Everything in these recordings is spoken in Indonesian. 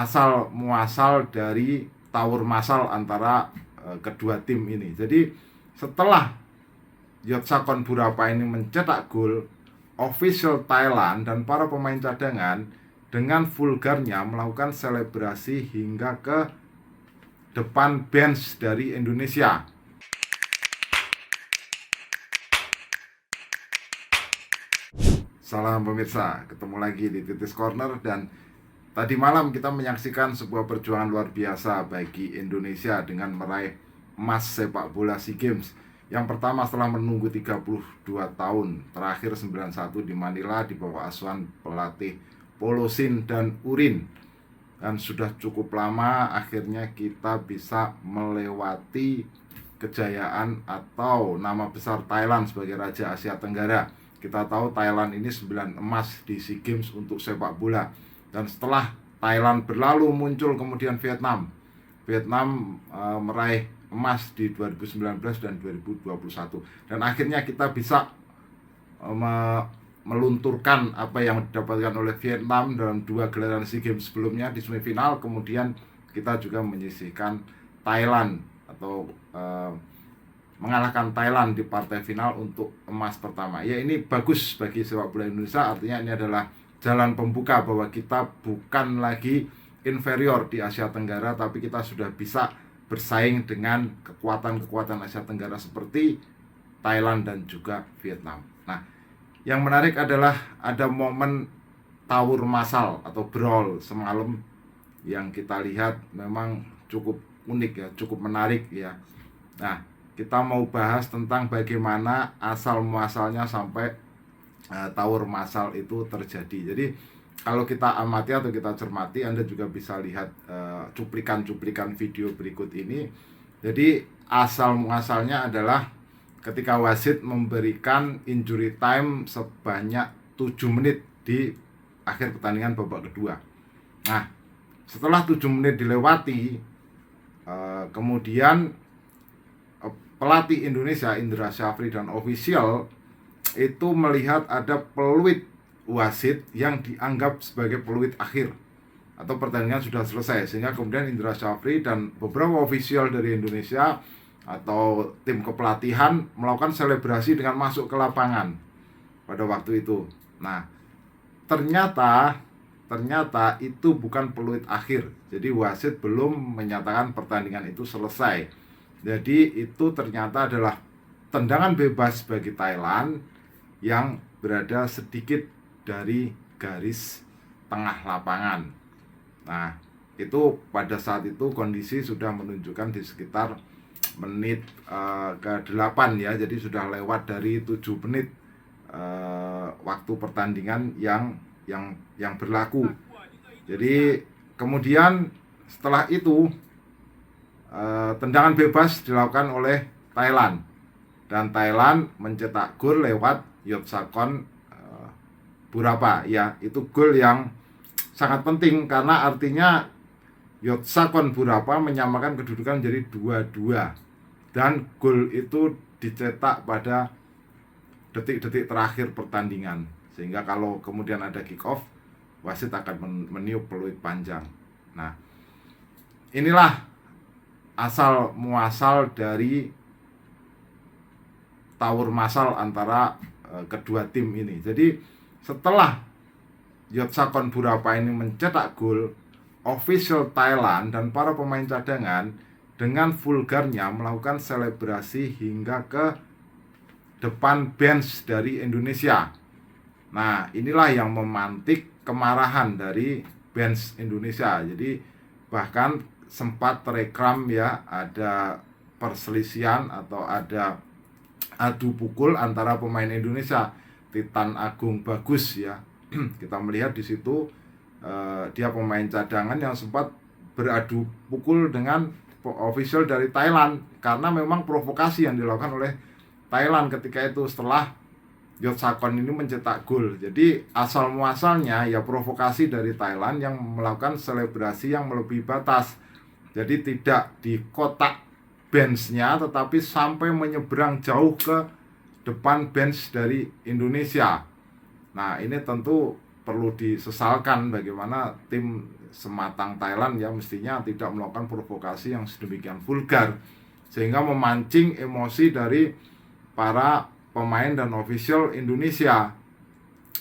asal muasal dari tawur massal antara kedua tim ini. Jadi setelah Yotsakhon Burapa ini mencetak gol, official Thailand dan para pemain cadangan dengan vulgarnya melakukan selebrasi hingga ke depan bench dari Indonesia. Salam pemirsa, ketemu lagi di Titis Corner. Dan tadi malam kita menyaksikan sebuah perjuangan luar biasa bagi Indonesia dengan meraih emas sepak bola SEA Games. Yang pertama setelah menunggu 32 tahun, terakhir 91 di Manila di bawah asuhan pelatih Polosin dan Urin. Dan sudah cukup lama akhirnya kita bisa melewati kejayaan atau nama besar Thailand sebagai Raja Asia Tenggara. Kita tahu Thailand ini 9 emas di SEA Games untuk sepak bola. Dan setelah Thailand berlalu muncul kemudian Vietnam meraih emas di 2019 dan 2021. Dan akhirnya kita bisa melunturkan apa yang didapatkan oleh Vietnam dalam 2 gelaran SEA Games sebelumnya di semifinal. Kemudian kita juga menyisihkan Thailand atau mengalahkan Thailand di partai final untuk emas pertama. Ya, ini bagus bagi sepak bola Indonesia, artinya ini adalah jalan pembuka bahwa kita bukan lagi inferior di Asia Tenggara, tapi kita sudah bisa bersaing dengan kekuatan-kekuatan Asia Tenggara seperti Thailand dan juga Vietnam. Nah, yang menarik adalah ada momen tawur massal atau brawl semalam yang kita lihat memang cukup unik ya, cukup menarik ya. Nah, kita mau bahas tentang bagaimana asal muasalnya sampai tawur massal itu terjadi. Jadi kalau kita amati atau kita cermati, Anda juga bisa lihat cuplikan-cuplikan video berikut ini. Jadi asal muasalnya adalah ketika wasit memberikan injury time sebanyak 7 menit di akhir pertandingan babak kedua. Nah, setelah 7 menit dilewati, kemudian pelatih Indonesia Indra Syafri dan ofisial itu melihat ada peluit wasit yang dianggap sebagai peluit akhir atau pertandingan sudah selesai, sehingga kemudian Indra Syafri dan beberapa ofisial dari Indonesia atau tim kepelatihan melakukan selebrasi dengan masuk ke lapangan pada waktu itu. Nah, ternyata itu bukan peluit akhir. Jadi wasit belum menyatakan pertandingan itu selesai. Jadi itu ternyata adalah tendangan bebas bagi Thailand yang berada sedikit dari garis tengah lapangan. Nah, itu pada saat itu kondisi sudah menunjukkan di sekitar menit ke-8 ya. Jadi sudah lewat dari 7 menit waktu pertandingan yang berlaku. Jadi kemudian setelah itu tendangan bebas dilakukan oleh Thailand dan Thailand mencetak gol lewat Yotsakhon Burapa. Ya, itu gol yang sangat penting karena artinya Yotsakhon Burapa menyamakan kedudukan jadi 2-2 dan gol itu dicetak pada detik-detik terakhir pertandingan, sehingga kalau kemudian ada kick off, wasit akan meniup peluit panjang. Nah, inilah asal muasal dari tawur massal antara kedua tim ini. Jadi setelah Yotsakhon Burapa ini mencetak gol, official Thailand dan para pemain cadangan dengan vulgarnya melakukan selebrasi hingga ke depan bench dari Indonesia. Nah, inilah yang memantik kemarahan dari bench Indonesia. Jadi bahkan sempat terekam ya, ada perselisihan atau ada adu pukul antara pemain Indonesia, Titan Agung Bagus ya. Kita melihat di situ dia pemain cadangan yang sempat beradu pukul dengan official dari Thailand karena memang provokasi yang dilakukan oleh Thailand ketika itu setelah Yotsakhon ini mencetak gol. Jadi asal muasalnya ya provokasi dari Thailand yang melakukan selebrasi yang melebihi batas. Jadi tidak di kotak benchnya, tetapi sampai menyeberang jauh ke depan bench dari Indonesia. Nah, ini tentu perlu disesalkan bagaimana tim sematang Thailand ya, mestinya tidak melakukan provokasi yang sedemikian vulgar sehingga memancing emosi dari para pemain dan official Indonesia.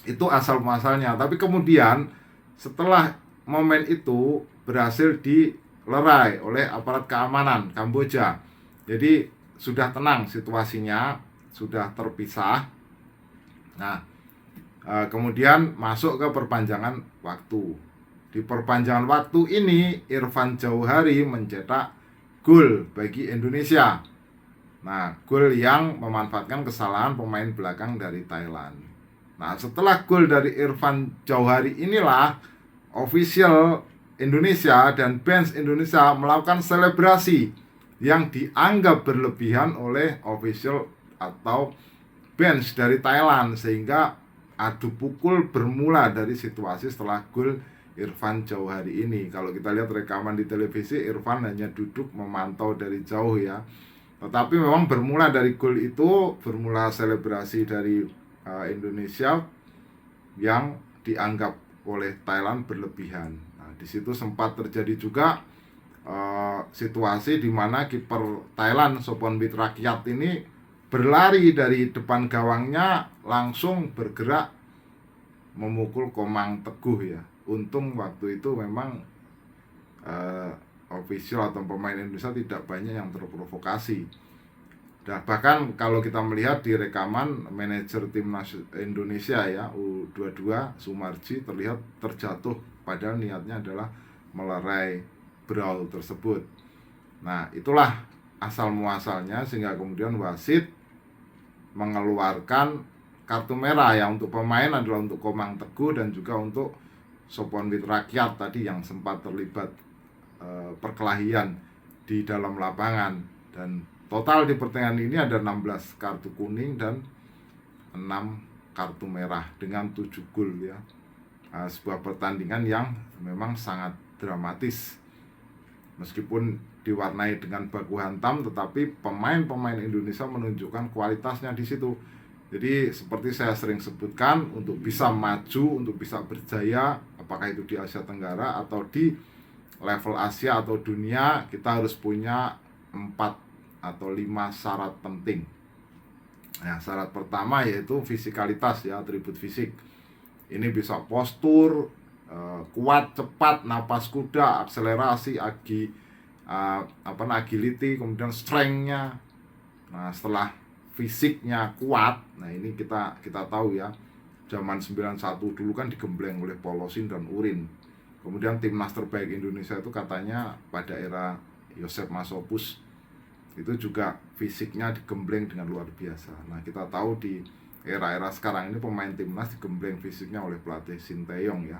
Itu asal muasalnya. Tapi kemudian setelah momen itu berhasil dilerai oleh aparat keamanan Kamboja, jadi sudah tenang situasinya, sudah terpisah. Nah, kemudian masuk ke perpanjangan waktu. Di perpanjangan waktu ini Irfan Jauhari mencetak gol bagi Indonesia. Nah, gol yang memanfaatkan kesalahan pemain belakang dari Thailand. Nah, setelah gol dari Irfan Jauhari inilah official Indonesia dan fans Indonesia melakukan selebrasi yang dianggap berlebihan oleh official atau fans dari Thailand, sehingga adu pukul bermula dari situasi setelah gol Irfan Jauhari ini. Kalau kita lihat rekaman di televisi, Irfan hanya duduk memantau dari jauh ya. Tetapi memang bermula dari gol itu, bermula selebrasi dari Indonesia yang dianggap oleh Thailand berlebihan. Nah, di situ sempat terjadi juga situasi di mana kiper Thailand Sophonvit Rakyat ini berlari dari depan gawangnya langsung bergerak memukul Komang Teguh ya. Untung waktu itu memang official atau pemain Indonesia tidak banyak yang terprovokasi. Nah, bahkan kalau kita melihat di rekaman manajer timnas Indonesia ya U22 Sumarji terlihat terjatuh padahal niatnya adalah melerai brawl tersebut. Nah, itulah asal muasalnya sehingga kemudian wasit mengeluarkan kartu merah ya, untuk pemain adalah untuk Komang Teguh dan juga untuk Sophonvit Rakyat tadi yang sempat terlibat perkelahian di dalam lapangan. Dan total di pertandingan ini ada 16 kartu kuning dan 6 kartu merah dengan 7 gol ya. Sebuah pertandingan yang memang sangat dramatis. Meskipun diwarnai dengan baku hantam, tetapi pemain-pemain Indonesia menunjukkan kualitasnya di situ. Jadi seperti saya sering sebutkan, untuk bisa maju, untuk bisa berjaya, apakah itu di Asia Tenggara atau di level Asia atau dunia, kita harus punya 4 atau 5 syarat penting. Nah, syarat pertama yaitu fisikalitas ya, atribut fisik. Ini bisa postur, kuat, cepat, napas kuda, akselerasi, agility, kemudian strength-nya. Nah, setelah fisiknya kuat, nah ini kita tahu ya, zaman 91 dulu kan digembleng oleh Polosin dan Urin. Kemudian timnas terbaik Indonesia itu katanya pada era Yosep Masopus itu juga fisiknya digembleng dengan luar biasa. Nah, kita tahu di era-era sekarang ini pemain timnas digembleng fisiknya oleh pelatih Sinteyong ya.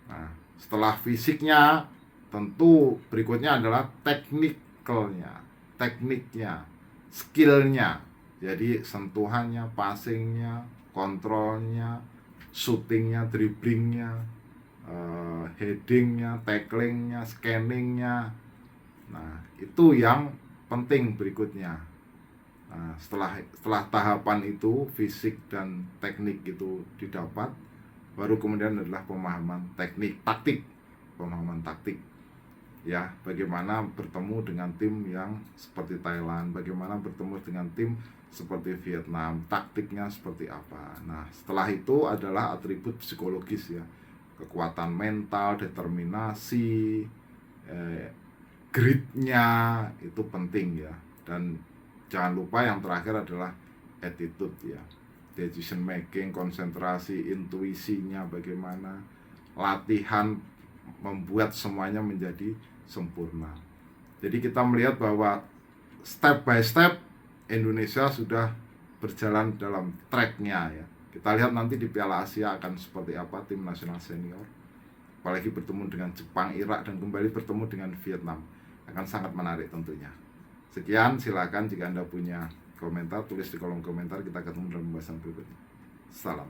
Nah, setelah fisiknya tentu berikutnya adalah tekniknya, skillnya. Jadi sentuhannya, passingnya, kontrolnya, shootingnya, dribblingnya, headingnya, tacklingnya, scanningnya. Nah, itu yang penting berikutnya. Nah, setelah tahapan itu, fisik dan teknik itu didapat, baru kemudian adalah pemahaman pemahaman taktik ya, bagaimana bertemu dengan tim yang seperti Thailand, bagaimana bertemu dengan tim seperti Vietnam, taktiknya seperti apa. Nah, setelah itu adalah atribut psikologis ya, kekuatan mental, determinasi, gritnya itu penting ya. Dan jangan lupa yang terakhir adalah attitude ya, decision making, konsentrasi, intuisinya bagaimana, latihan membuat semuanya menjadi sempurna. Jadi kita melihat bahwa step by step Indonesia sudah berjalan dalam tracknya ya. Kita lihat nanti di Piala Asia akan seperti apa tim nasional senior, apalagi bertemu dengan Jepang, Irak, dan kembali bertemu dengan Vietnam. Akan sangat menarik tentunya. Sekian, silakan jika Anda punya komentar, tulis di kolom komentar. Kita ketemu dalam pembahasan berikutnya. Salam.